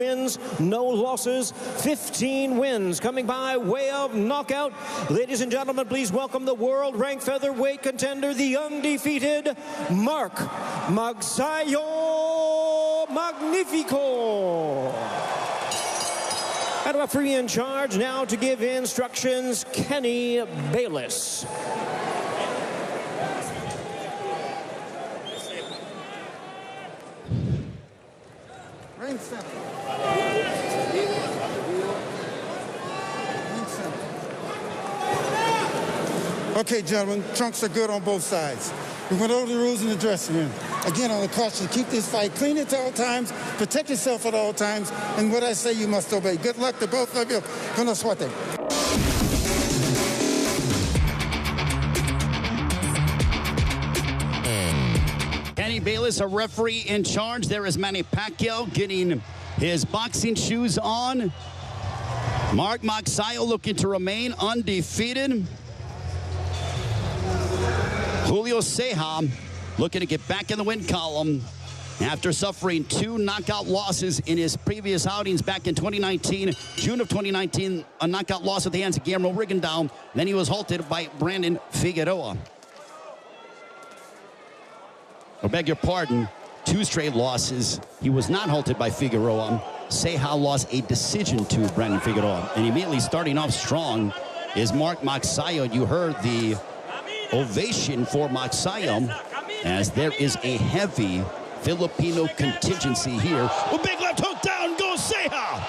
wins, no losses, 15 wins, coming by way of knockout. Ladies and gentlemen, please welcome the world-ranked featherweight contender, the undefeated Mark MAGSAYO Magnifico. And referee in charge now to give instructions, Kenny Bayless. Ring center. Okay, gentlemen, trunks are good on both sides. We went over the rules in the dressing room. Again, on the caution, keep this fight clean at all times, protect yourself at all times, and what I say you must obey. Good luck to both of you. Buena suerte. Kenny Bayless, a referee in charge. There is Manny Pacquiao getting his boxing shoes on. Mark MAGSAYO looking to remain undefeated. Julio CEJA looking to get back in the win column after suffering 2 knockout losses in his previous outings back in 2019. June of 2019, a knockout loss at the hands of Guillermo Rigondeaux. Then he was halted by Brandon Figueroa. I beg your pardon, 2 straight losses. He was not halted by Figueroa. CEJA lost a decision to Brandon Figueroa. And immediately starting off strong is Mark MAGSAYO. You heard the ovation for MAGSAYO as there is a heavy Filipino contingency here. A big left hook, down goes CEJA.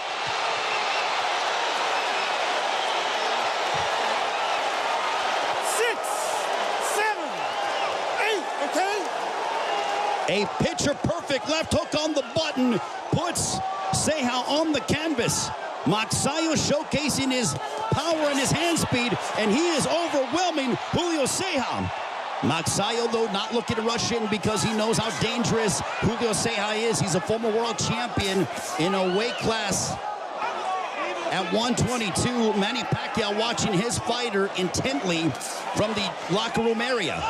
A picture-perfect left hook on the button puts CEJA on the canvas. MAGSAYO showcasing his power and his hand speed, and he is overwhelming Julio CEJA. MAGSAYO, though, not looking to rush in because he knows how dangerous Julio CEJA is. He's a former world champion in a weight class at 122. Manny Pacquiao watching his fighter intently from the locker room area.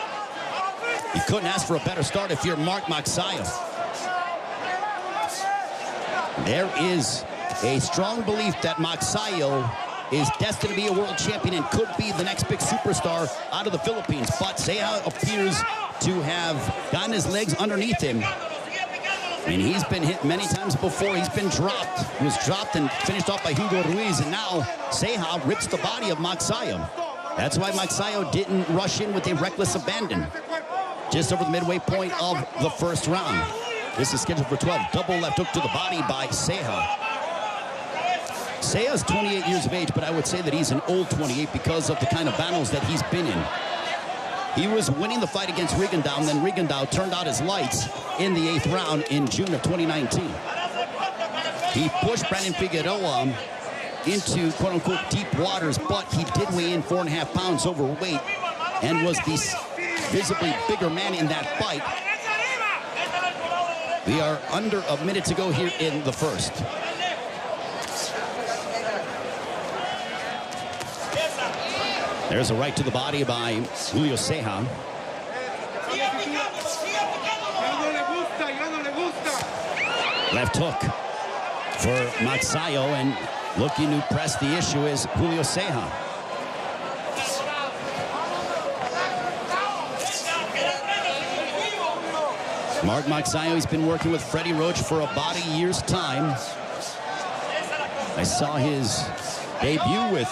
You couldn't ask for a better start if you're Mark MAGSAYO. There is a strong belief that MAGSAYO is destined to be a world champion and could be the next big superstar out of the Philippines. But CEJA appears to have gotten his legs underneath him. And he's been hit many times before. He's been dropped. He was dropped and finished off by Hugo Ruiz. And now CEJA rips the body of MAGSAYO. That's why MAGSAYO didn't rush in with a reckless abandon. Just over the midway point of the first round. This is scheduled for 12. Double left hook to the body by CEJA. CEJA's 28 years of age, but I would say that he's an old 28 because of the kind of battles that he's been in. He was winning the fight against Rigondeaux, and then Rigondeaux turned out his lights in the 8th round in June of 2019. He pushed Brandon Figueroa into quote-unquote deep waters, but he did weigh in 4.5 pounds overweight and was the visibly bigger man in that fight. We are under a minute to go here in the first. There's a right to the body by Julio CEJA. Left hook for MAGSAYO, and looking to press the issue is Julio CEJA. Mark MAGSAYO, he's been working with Freddie Roach for about a year's time. I saw his debut with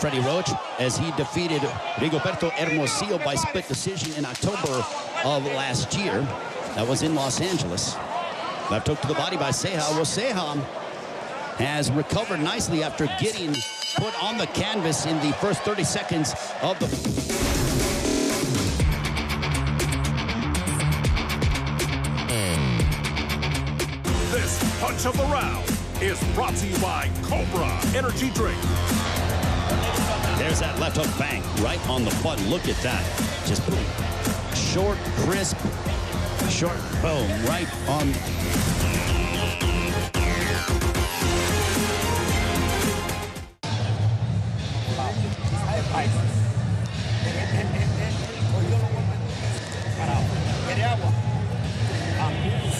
Freddie Roach as he defeated Rigoberto Hermosillo by split decision in October of last year. That was in Los Angeles. Left hook to the body by CEJA. Well, CEJA has recovered nicely after getting put on the canvas in the first 30 seconds of the... This punch of the round is brought to you by Cobra Energy Drink. There's that left hook, bang, right on the button. Look at that. Just boom. Short, crisp, short, boom, right on.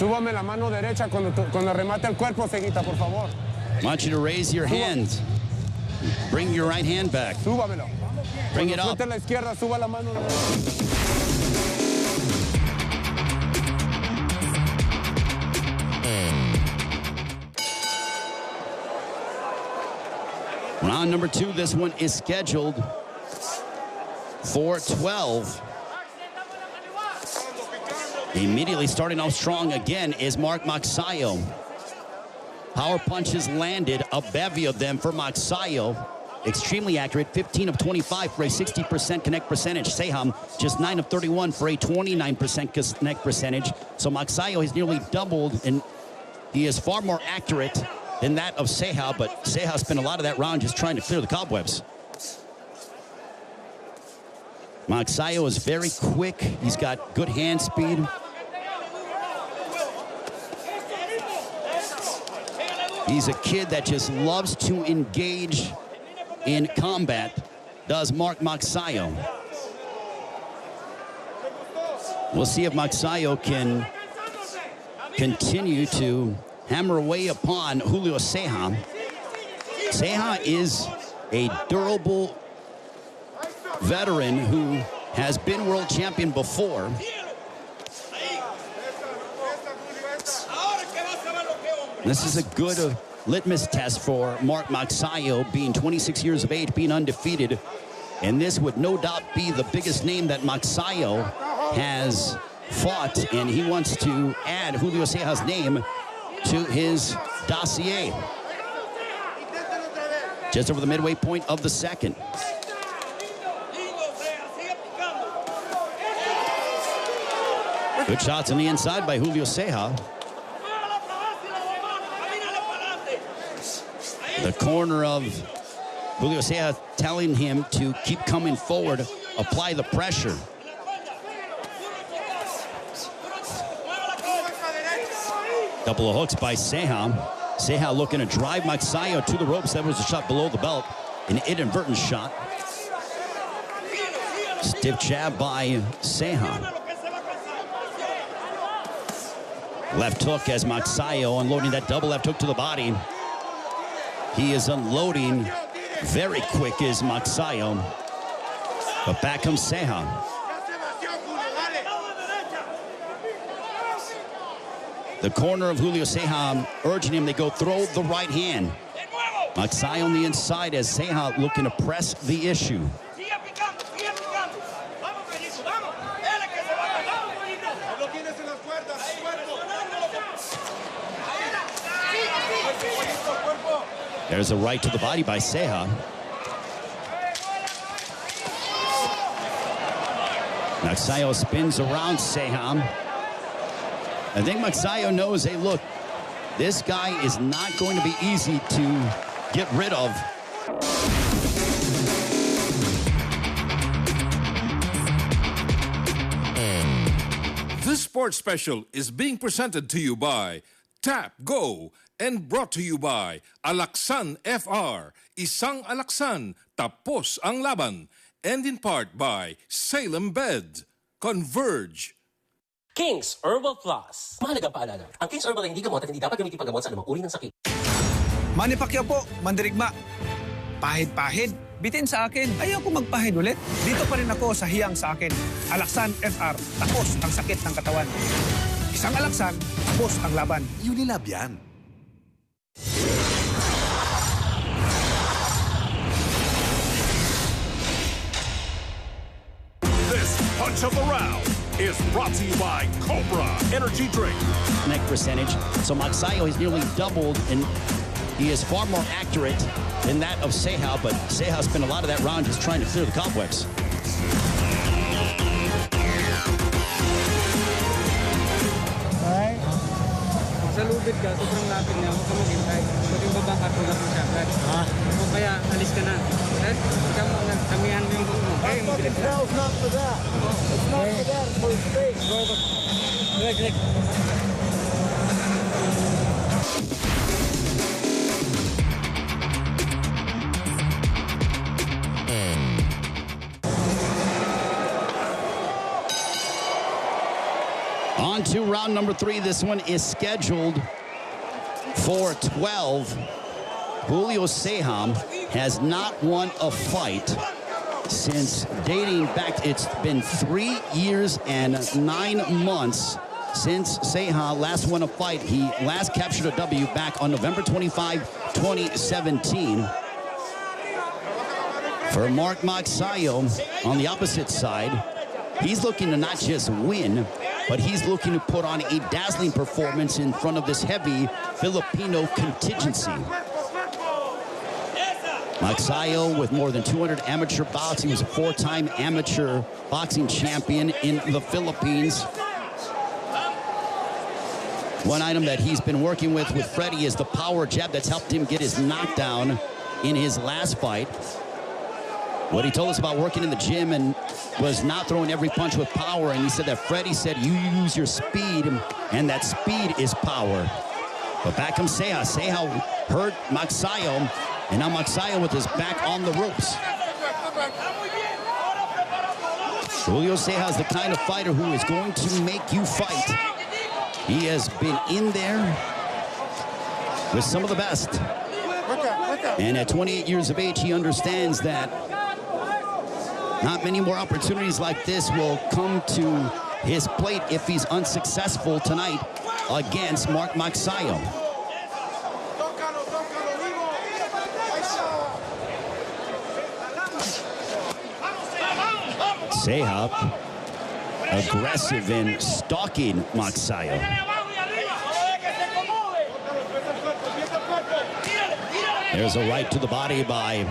Súbame la mano derecha cuando remate el cuerpo, Ceguita, por favor. I want you to raise your hand. Bring your right hand back. Súbamelo. Bring it up. Suelte la izquierda, suba la mano. Round number 2, this one is scheduled for 12. Immediately starting off strong again is MAGSAYO. Power punches landed, a bevy of them for MAGSAYO. Extremely accurate, 15 of 25 for a 60% connect percentage. CEJA, just 9 of 31 for a 29% connect percentage. So MAGSAYO has nearly doubled, and he is far more accurate than that of CEJA, but CEJA spent a lot of that round just trying to clear the cobwebs. MAGSAYO is very quick. He's got good hand speed. He's a kid that just loves to engage in combat, does MAGSAYO. We'll see if MAGSAYO can continue to hammer away upon Julio CEJA. CEJA is a durable veteran who has been world champion before. This is a good litmus test for MAGSAYO, being 26 years of age, being undefeated. And this would no doubt be the biggest name that MAGSAYO has fought, and he wants to add Julio CEJA's name to his dossier. Just over the midway point of the second. Good shots on the inside by Julio CEJA. The corner of Julio CEJA telling him to keep coming forward, apply the pressure. Couple of hooks by CEJA. CEJA looking to drive MAGSAYO to the ropes. That was a shot below the belt, an inadvertent shot. Stiff jab by CEJA. Left hook as MAGSAYO unloading that double left hook to the body. He is unloading very quick as MAGSAYO. But back comes CEJA. The corner of Julio CEJA urging him to go throw the right hand. MAGSAYO on the inside as CEJA looking to press the issue. There's a right to the body by CEJA. MAGSAYO spins around CEJA. I think MAGSAYO knows, hey, look, this guy is not going to be easy to get rid of. This sports special is being presented to you by Tap Go and brought to you by Alaksan FR, Isang Alaksan, tapos ang laban, and in part by Salem Bed, Converge. King's Herbal Plus. Mahalagang paalala, ang King's Herbal ay hindi gamot at hindi dapat gamitin paggamot sa anumang uri ng sakit. MAGNIFICO po, mandirigma. Pahid-pahid, bitin sa akin. Ayaw ko magpahid ulit. Dito pa rin ako sa hiyang sa akin. Alaksan FR, tapos ang sakit ng katawan. Isang alaksan, tapos ang laban. Unilab yan. This punch of the round is brought to you by Cobra Energy Drink. Neck percentage. So MAGSAYO has nearly doubled, and he is far more accurate than that of CEJA, but CEJA spent a lot of that round just trying to clear the cobwebs. Alright. Sa lubid ka, sobrang lapit niya, huwag ka maghintay. Huwag yung babangkat, huwag mo siya agad. O kaya, alis ka na. Right? Huwag ka tamihan mo yung buong mo. Okay, mabilis na. It's not for that. It's not for that. It's for space. Direct. On to round number 3. This one is scheduled for 12. Julio CEJA has not won a fight since dating back. It's been 3 years and 9 months since CEJA last won a fight. He last captured a W back on November 25, 2017. For Mark MAGSAYO on the opposite side, he's looking to not just win, but he's looking to put on a dazzling performance in front of this heavy Filipino contingency. MAGSAYO with more than 200 amateur bouts. He was a 4-time amateur boxing champion in the Philippines. One item that he's been working with Freddie is the power jab that's helped him get his knockdown in his last fight. What he told us about working in the gym and was not throwing every punch with power, and he said that Freddie said you use your speed, and that speed is power. But back comes CEJA. CEJA hurt MAGSAYO, and now MAGSAYO with his back on the ropes. Julio CEJA is the kind of fighter who is going to make you fight. He has been in there with some of the best. And at 28 years of age, he understands that not many more opportunities like this will come to his plate if he's unsuccessful tonight against Mark MAGSAYO. CEJA aggressive in stalking MAGSAYO. There's a right to the body by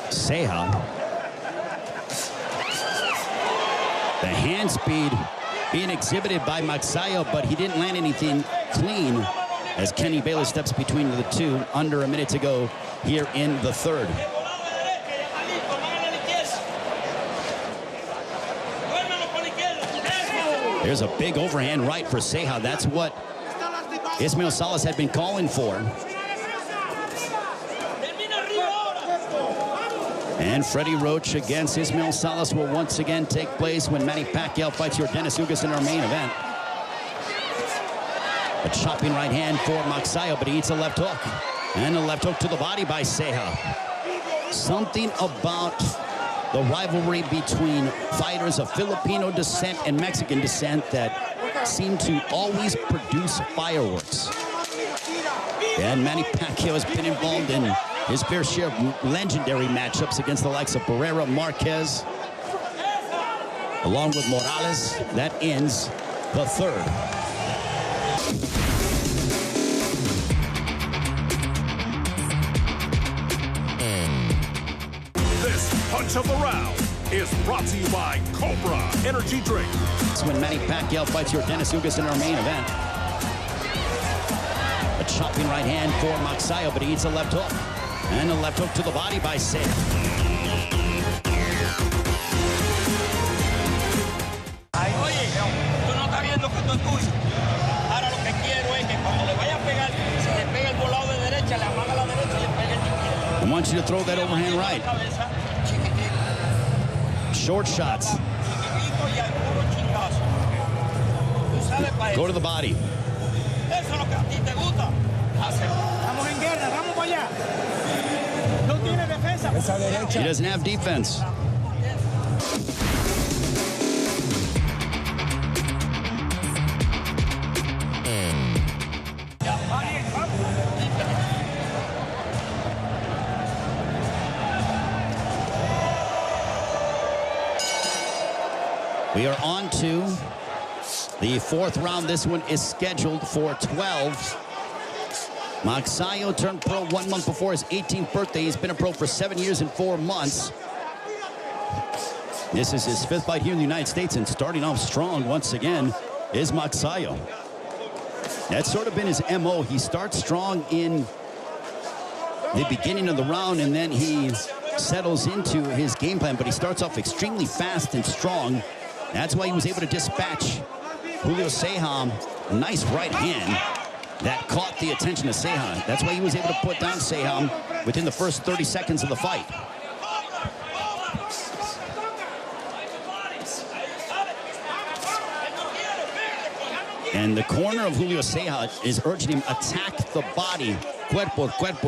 CEJA. The hand speed being exhibited by MAGSAYO, but he didn't land anything clean as Kenny Baylor steps between the two. Under a minute to go here in the third. There's a big overhand right for CEJA. That's what Ismael Salas had been calling for. And Freddie Roach against Ismael Salas will once again take place when Manny Pacquiao fights Yordenis Ugas in our main event. A chopping right hand for MAGSAYO, but he eats a left hook. And a left hook to the body by CEJA. Something about the rivalry between fighters of Filipino descent and Mexican descent that seem to always produce fireworks. And Manny Pacquiao has been involved in his fair share of legendary matchups against the likes of Barrera, Marquez, along with Morales. That ends the third. This punch of the round is brought to you by Cobra Energy Drink. It's when Manny Pacquiao fights Yordenis Ugas in our main event. A chopping right hand for MAGSAYO, but he eats a left hook. And a left hook to the body by CEJA. I want you to throw that overhand right. Short shots. Go to the body. He doesn't have defense. We are on to the fourth round. This one is scheduled for 12. MAGSAYO turned pro 1 month before his 18th birthday. He's been a pro for 7 years and 4 months. This is his 5th fight here in the United States, and starting off strong once again is MAGSAYO. That's sort of been his MO. He starts strong in the beginning of the round, and then he settles into his game plan, but he starts off extremely fast and strong. That's why he was able to dispatch Julio CEJA. Nice right hand that caught the attention of CEJA. That's why he was able to put down CEJA within the first 30 seconds of the fight. And the corner of Julio CEJA is urging him, attack the body, cuerpo, cuerpo.